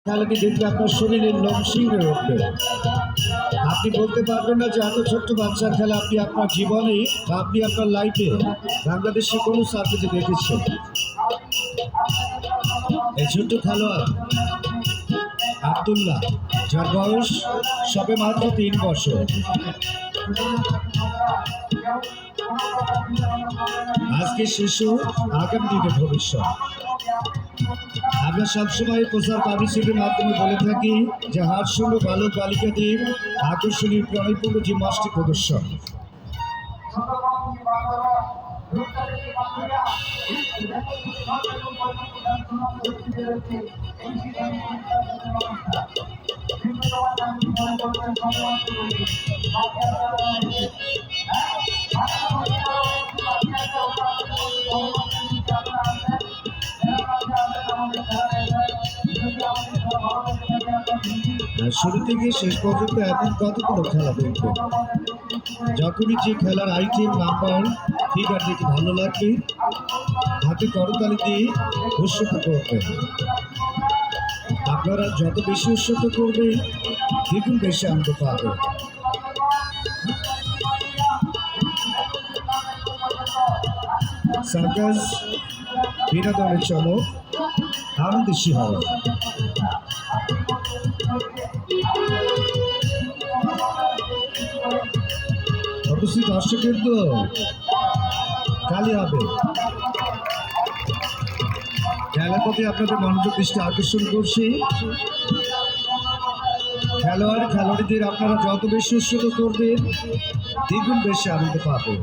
খেলাটি দেখলে আপনার শরীরের লোম শিউরে উঠবে। আপনি বলতে পারবেন না যে এত ছোট্ট বাচ্চার খেলা আপনি আপনার জীবনে বা আপনি আপনার লাইফে বাংলাদেশে কোনো সার্কিটে দেখেছেন। এই ছোট্ট খেলোয়াড় আব্দুল্লাহ, যার বয়স সবে মাত্র 3 বছর। আজকে শিশু আগামী দিনের ভবিষ্যৎ। আমরা সবসময় প্রচার পাবলিসিটির মাধ্যমে বলে থাকি যে হাটশূন্য বালক বালিকাদের আকর্ষণীয় প্রাণীপূর্ণ জিমনাস্টিক প্রদর্শন। শুরু থেকে শেষ পর্যন্ত এমন কতগুলো খেলা দেখবে, যখনই যে খেলার আইটেম নাম্বার ফিগার দেখে ভালো লাগবে হাতে করতালি দিয়ে উৎসত করবে। আপনারা যত বেশি উৎসত করবে দ্বিগুণ বেশি আনন্দ পাবে। সার্কাস বিনোদনের চমক, আনন্দের শিহরণ। উপস্থিত দর্শকের তো কালি হবে। খেলার প্রতি আপনাদের মনোযোগ দৃষ্টি আকর্ষণ করছি। খেলোয়াড়দের আপনারা যত বেশি উৎসাহ করবেন দ্বিগুণ বেশি আনন্দ পাবেন।